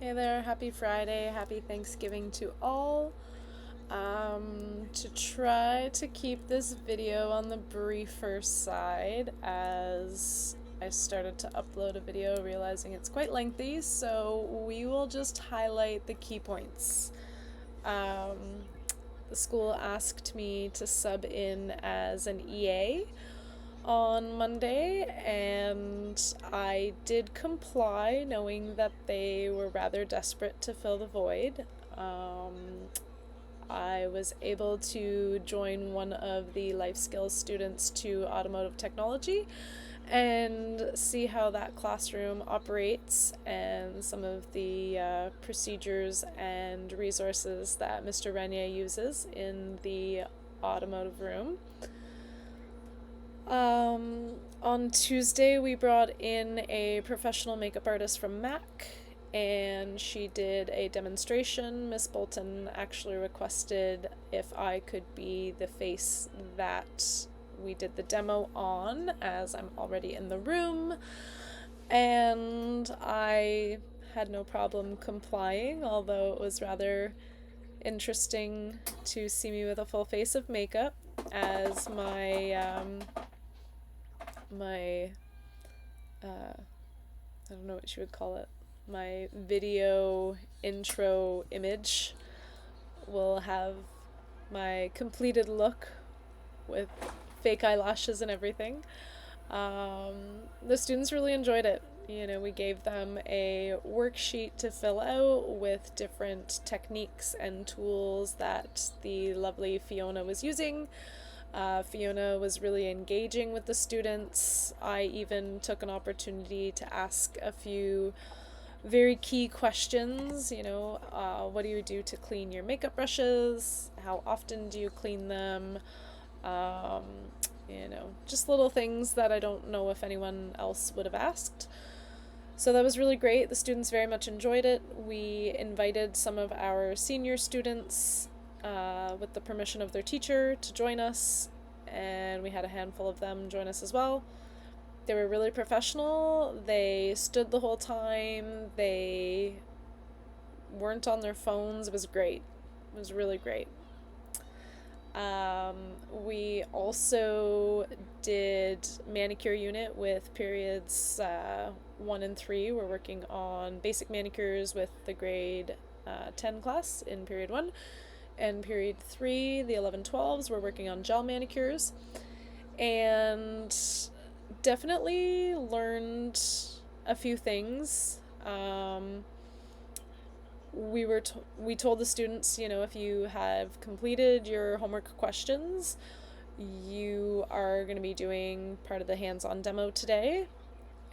Hey there, happy Friday, happy Thanksgiving to all. To try to keep this video on the briefer side as I started to upload a video realizing it's quite lengthy, so we will just highlight the key points. Um, the school asked me to sub in as an EA on Monday, and I did comply, knowing that they were rather desperate to fill the void. I was able to join one of the life skills students to automotive technology and see how that classroom operates and some of the procedures and resources that Mr. Renier uses in the automotive room. On Tuesday, we brought in a professional makeup artist from MAC, and she did a demonstration. Miss Bolton actually requested if I could be the face that we did the demo on, as I'm already in the room, and I had no problem complying, although it was rather interesting to see me with a full face of makeup as my I don't know what you would call it. My video intro image will have my completed look with fake eyelashes and everything. The students really enjoyed it. We gave them a worksheet to fill out with different techniques and tools that the lovely Fiona was using. Fiona was really engaging with the students. I even took an opportunity to ask a few very key questions. What do you do to clean your makeup brushes? How often do you clean them? Um, just little things that I don't know if anyone else would have asked. So that was really great. The students very much enjoyed it. We invited some of our senior students, with the permission of their teacher, to join us, and we had a handful of them join us as well. They were really professional. They stood the whole time. They weren't on their phones. It was great. It was really great. We also did manicure unit with periods 1 and 3. We're working on basic manicures with the grade 10 class in period 1. And period 3, the 11-12s, we're working on gel manicures. And definitely learned a few things. We told the students, if you have completed your homework questions, you are going to be doing part of the hands-on demo today.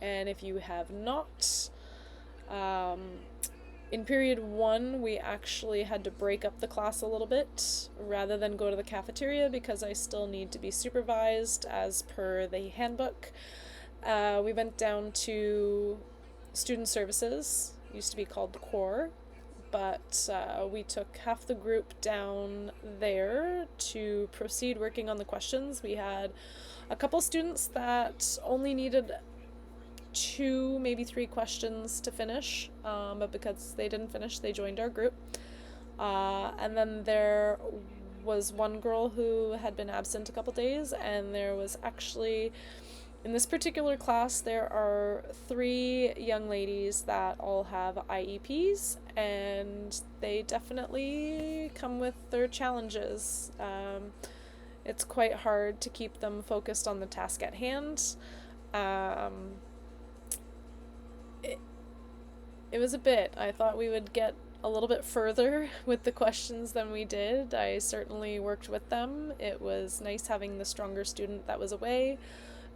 And if you have not, in period 1, we actually had to break up the class a little bit rather than go to the cafeteria because I still need to be supervised as per the handbook. We went down to student services, used to be called the core, but we took half the group down there to proceed working on the questions. We had a couple students that only needed 2, maybe 3 questions to finish, but because they didn't finish, they joined our group. And then there was one girl who had been absent a couple days, and there was actually, in this particular class, there are 3 young ladies that all have IEPs, and they definitely come with their challenges. It's quite hard to keep them focused on the task at hand. It was a bit. I thought we would get a little bit further with the questions than we did. I certainly worked with them. It was nice having the stronger student that was away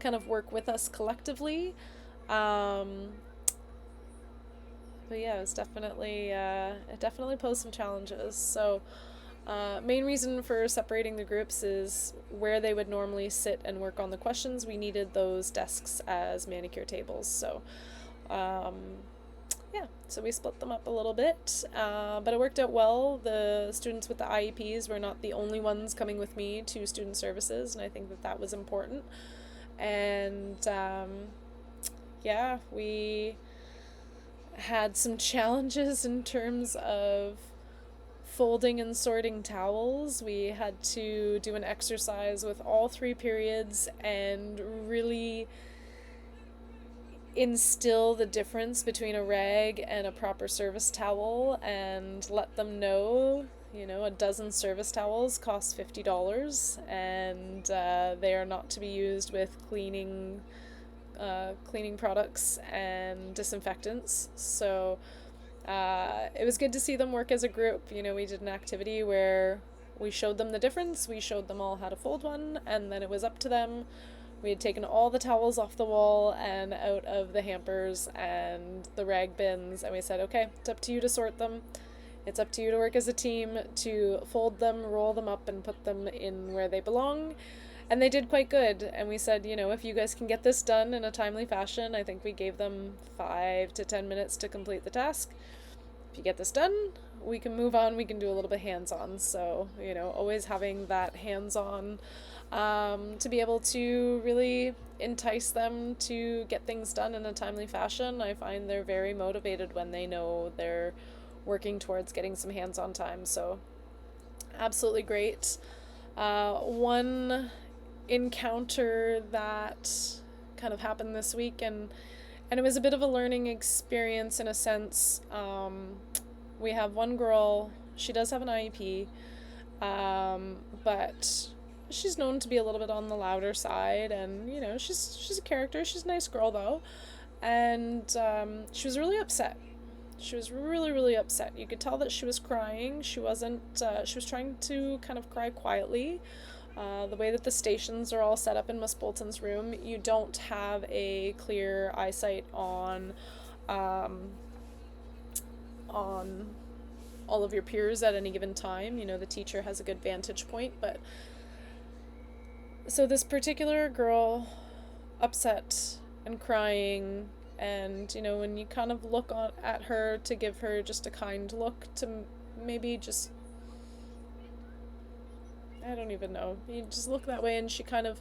kind of work with us collectively. But yeah, it definitely posed some challenges. So main reason for separating the groups is where they would normally sit and work on the questions, we needed those desks as manicure tables. So yeah, so we split them up a little bit, but it worked out well. The students with the IEPs were not the only ones coming with me to student services, and I think that was important. And yeah, we had some challenges in terms of folding and sorting towels. We had to do an exercise with all three periods and really instill the difference between a rag and a proper service towel and let them know, a dozen service towels cost $50, and they are not to be used with cleaning products and disinfectants. So it was good to see them work as a group. We did an activity where we showed them the difference, we showed them all how to fold one, and then it was up to them. We had taken all the towels off the wall and out of the hampers and the rag bins, and we said, okay, it's up to you to sort them. It's up to you to work as a team to fold them, roll them up, and put them in where they belong. And they did quite good. And we said, if you guys can get this done in a timely fashion, I think we gave them 5 to 10 minutes to complete the task. If you get this done, we can move on. We can do a little bit hands-on. So, always having that hands-on to be able to really entice them to get things done in a timely fashion. I find they're very motivated when they know they're working towards getting some hands-on time. So, absolutely great. One encounter that kind of happened this week, and it was a bit of a learning experience in a sense. We have one girl, she does have an IEP, but she's known to be a little bit on the louder side, and she's a character. She's a nice girl though, and she was really upset. She was really, really upset. You could tell that she was crying. She wasn't. She was trying to kind of cry quietly. The way that the stations are all set up in Miss Bolton's room, you don't have a clear eyesight on all of your peers at any given time. The teacher has a good vantage point, but so this particular girl, upset and crying, and when you kind of look at her to give her just a kind look, to maybe just, I don't even know, you just look that way, and she kind of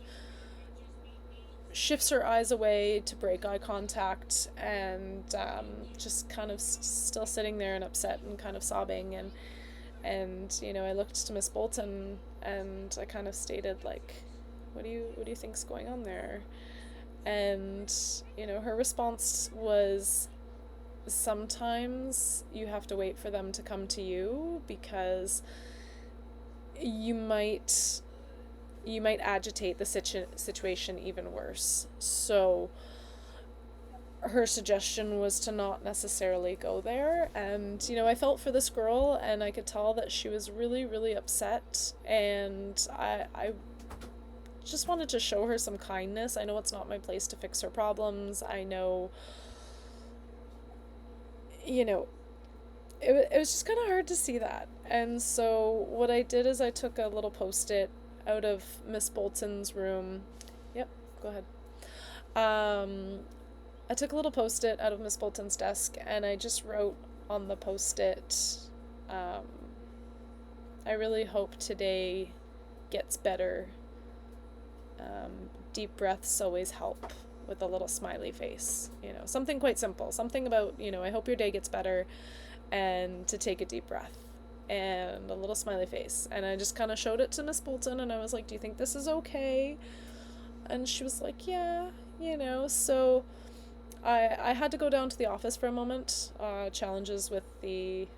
shifts her eyes away to break eye contact, and just kind of still sitting there and upset and kind of sobbing, and I looked to Miss Bolton and I kind of stated, like, what do you think's going on there? And her response was, sometimes you have to wait for them to come to you, because you might agitate the situation even worse. So her suggestion was to not necessarily go there, and I felt for this girl, and I could tell that she was really, really upset, and I just wanted to show her some kindness. I know it's not my place to fix her problems. I know, it was just kind of hard to see that. And so what I did is I took a little post-it out of Miss Bolton's room. Yep, go ahead. I took a little post-it out of Miss Bolton's desk, and I just wrote on the post-it, I really hope today gets better. Deep breaths always help, with a little smiley face. Something quite simple. Something about, I hope your day gets better, and to take a deep breath, and a little smiley face. And I just kind of showed it to Miss Bolton, and I was like, do you think this is okay? And she was like, yeah, so I had to go down to the office for a moment, challenges with the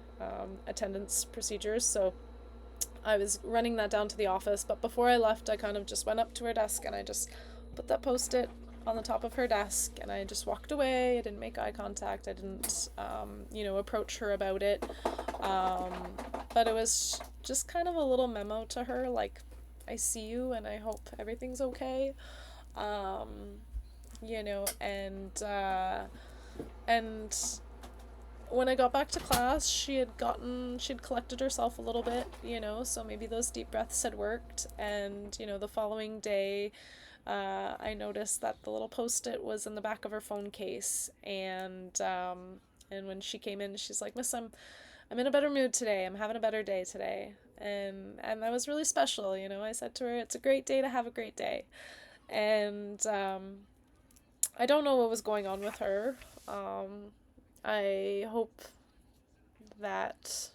attendance procedures, so I was running that down to the office. But before I left, I kind of just went up to her desk, and I just put that post-it on the top of her desk, and I just walked away. I didn't make eye contact. I didn't, approach her about it. But it was just kind of a little memo to her, like, I see you, and I hope everything's okay. And when I got back to class, she'd collected herself a little bit, so maybe those deep breaths had worked. And, the following day, I noticed that the little post-it was in the back of her phone case, and when she came in, she's like, Miss, I'm in a better mood today. I'm having a better day today. And that was really special. I said to her, it's a great day to have a great day. And I don't know what was going on with her. I hope that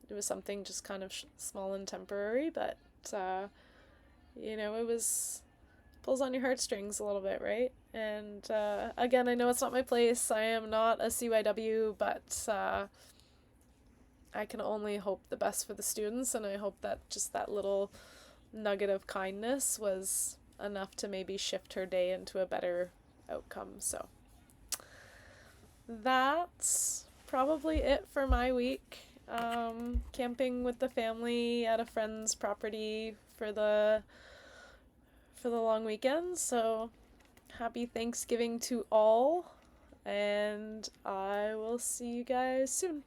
it was something just kind of small and temporary, but it was pulls on your heartstrings a little bit, right? And again, I know it's not my place. I am not a CYW, but I can only hope the best for the students, and I hope that just that little nugget of kindness was enough to maybe shift her day into a better outcome. So that's probably it for my week. Camping with the family at a friend's property for the long weekend. So happy Thanksgiving to all, and I will see you guys soon.